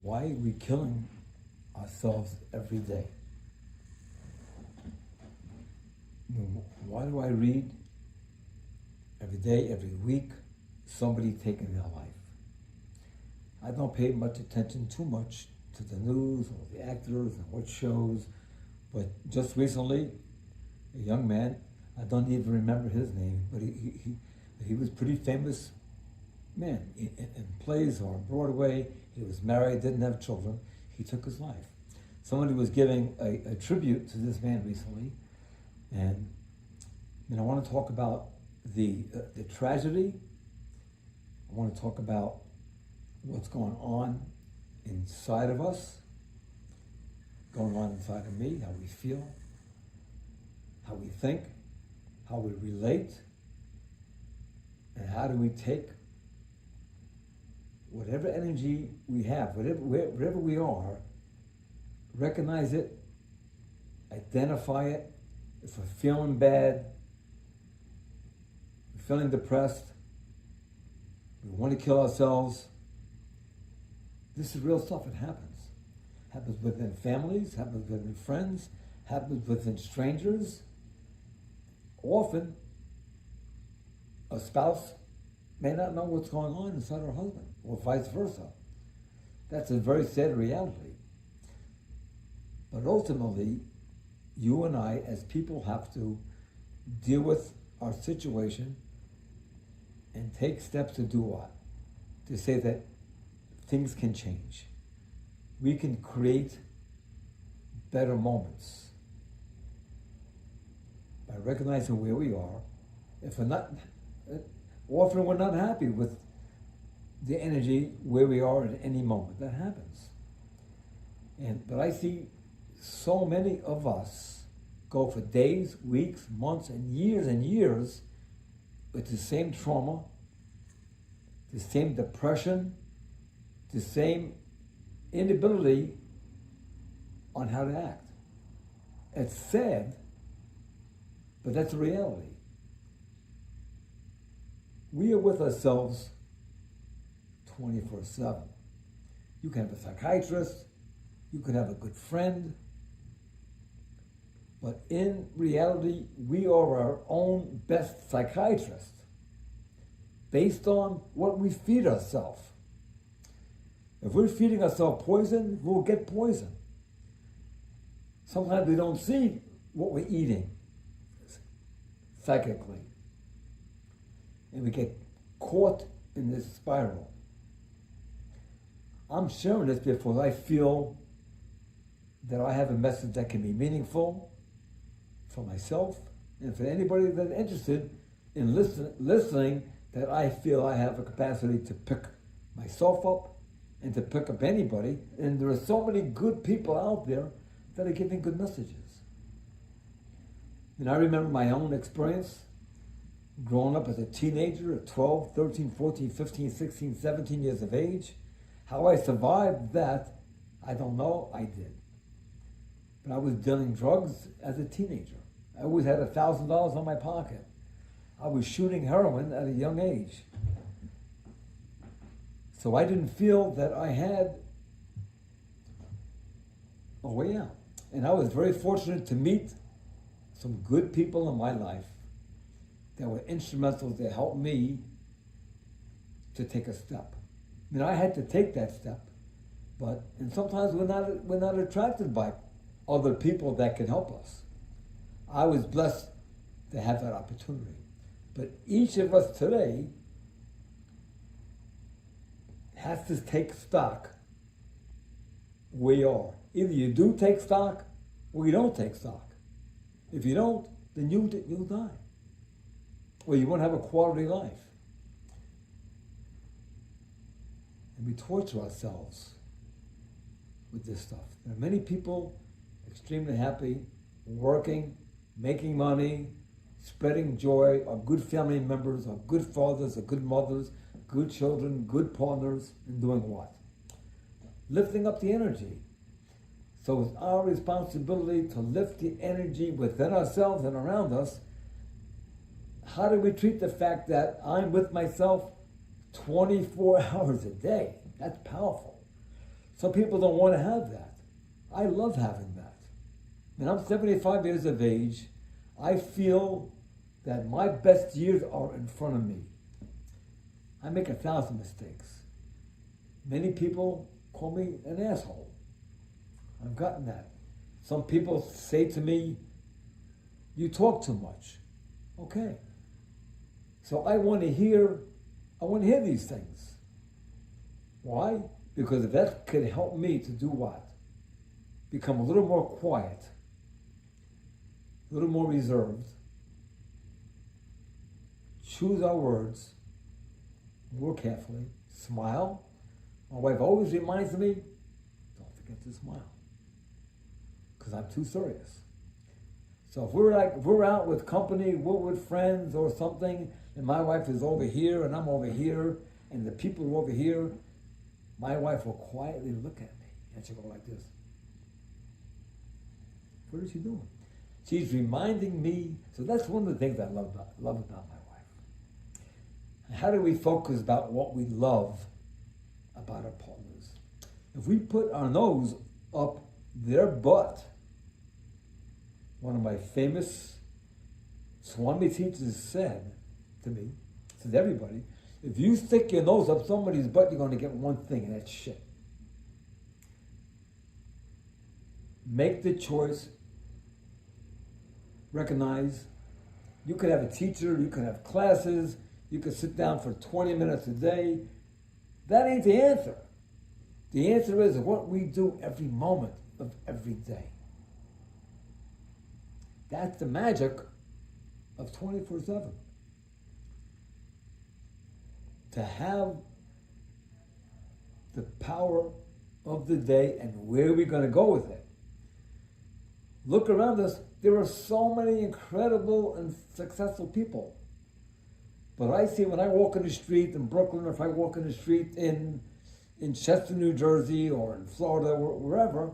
Why are we killing ourselves every day? Why do I read every day, every week, somebody taking their life? I don't pay much attention too much to the news or the actors and what shows, but just recently, a young man, I don't even remember his name, but he was a pretty famous man in plays or on Broadway. He was married, didn't have children. He took his life. Somebody was giving a tribute to this man recently, and I want to talk about the tragedy. I want to talk about what's going on inside of us, going on inside of me, how we feel, how we think, how we relate, and how do we take whatever energy we have, wherever we are, recognize it, identify it. If we're feeling bad, we're feeling depressed, we want to kill ourselves, this is real stuff. It happens. Happens within families, happens within friends, happens within strangers. Often, a spouse may not know what's going on inside her husband, or vice versa. That's a very sad reality. But ultimately, you and I, as people, have to deal with our situation and take steps to do what? To say that things can change. We can create better moments by recognizing where we are. If we're not, often we're not happy with the energy where we are at any moment. That happens. But I see so many of us go for days, weeks, months, and years with the same trauma, the same depression, the same inability on how to act. It's sad, but that's a reality. We are with ourselves 24/7. You can have a psychiatrist, you can have a good friend, but in reality, we are our own best psychiatrist based on what we feed ourselves. If we're feeding ourselves poison, we'll get poison. Sometimes we don't see what we're eating psychically. And we get caught in this spiral. I'm sharing this because I feel that I have a message that can be meaningful for myself and for anybody that's interested in listening, that I feel I have a capacity to pick myself up and to pick up anybody. And there are so many good people out there that are giving good messages. And I remember my own experience growing up as a teenager at 12, 13, 14, 15, 16, 17 years of age. How I survived that, I don't know, I did. But I was dealing drugs as a teenager. I always had $1,000 on my pocket. I was shooting heroin at a young age. So I didn't feel that I had a way out. And I was very fortunate to meet some good people in my life that were instrumental to help me to take a step. I mean, I had to take that step, and sometimes we're not attracted by other people that can help us. I was blessed to have that opportunity. But each of us today has to take stock where you are. Either you do take stock or you don't take stock. If you don't, then you'll die. Or you won't have a quality life. And we torture ourselves with this stuff. There are many people extremely happy, working, making money, spreading joy, are good family members, are good fathers, are good mothers, good children, good partners, and doing what? Lifting up the energy. So it's our responsibility to lift the energy within ourselves and around us. How do we treat the fact that I'm with myself 24 hours a day? That's powerful. Some people don't want to have that. I love having that. And I'm 75 years of age. I feel that my best years are in front of me. I make 1,000 mistakes. Many people call me an asshole. I've gotten that. Some people say to me, you talk too much. Okay. So I want to hear these things. Why? Because if that could help me to do what? Become a little more quiet, a little more reserved, choose our words more carefully, smile. My wife always reminds me, don't forget to smile, because I'm too serious. So if we're out with company, we're with friends or something, and my wife is over here and I'm over here, and the people are over here, my wife will quietly look at me and she'll go like this. What is she doing? She's reminding me. So that's one of the things I love about my wife. How do we focus about what we love about our partners? If we put our nose up their butt, one of my famous Swami teachers said to me, said to everybody, if you stick your nose up somebody's butt, you're going to get one thing, and that's shit. Make the choice. Recognize you could have a teacher, you could have classes, you could sit down for 20 minutes a day. That ain't the answer. The answer is what we do every moment of every day. That's the magic of 24/7. To have the power of the day and where we're going to go with it. Look around us. There are so many incredible and successful people. But I see when I walk in the street in Brooklyn, or if I walk in the street in Chester, New Jersey, or in Florida, or wherever,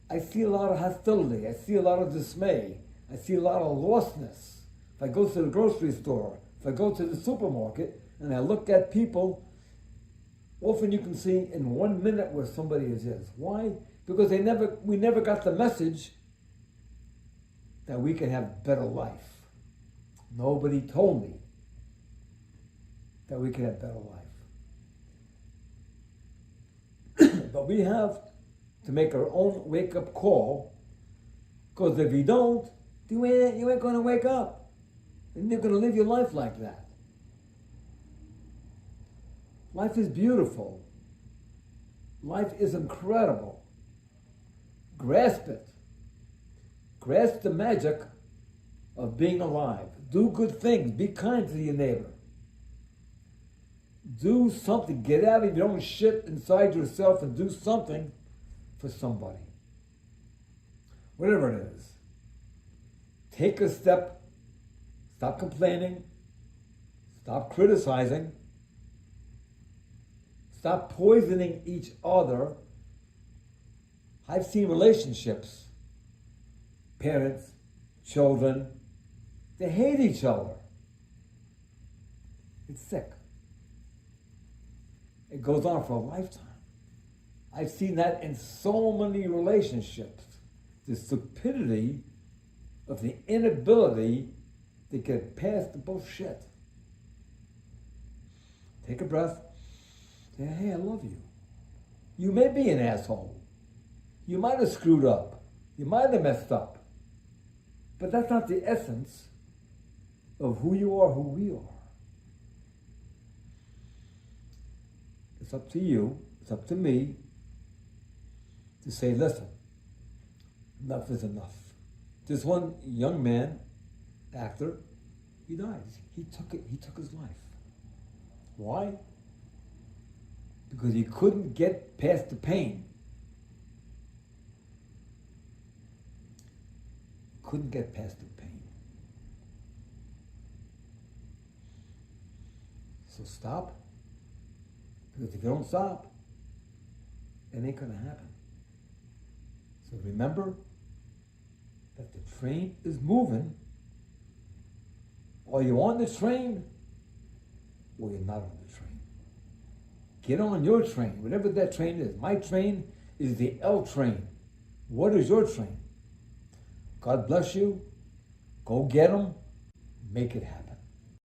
I see a lot of hostility. I see a lot of dismay. I see a lot of lostness. If I go to the grocery store, if I go to the supermarket, and I look at people, often you can see in 1 minute where somebody is. Why? Because we never got the message that we can have better life. Nobody told me that we can have better life. But we have to make our own wake-up call, because if you don't, you ain't going to wake up. And you're going to live your life like that. Life is beautiful. Life is incredible. Grasp it. Grasp the magic of being alive. Do good things. Be kind to your neighbor. Do something. Get out of your own shit inside yourself and do something for somebody. Whatever it is. Take a step. Stop complaining. Stop criticizing. Stop poisoning each other. I've seen relationships, parents, children, they hate each other. It's sick. It goes on for a lifetime. I've seen that in so many relationships. The stupidity of the inability to get past the bullshit. Take a breath. Say, hey, I love you. You may be an asshole. You might have screwed up. You might have messed up. But that's not the essence of who you are, who we are. It's up to you, it's up to me to say, listen, enough is enough. This one young man, actor, he died. He took his life. Why? Because he couldn't get past the pain. Couldn't get past the pain. So stop. Because if you don't stop, it ain't going to happen. So remember that the train is moving. Are you on the train or you're not on the train? Get on your train, whatever that train is. My train is the L train. What is your train? God bless you. Go get them. Make it happen.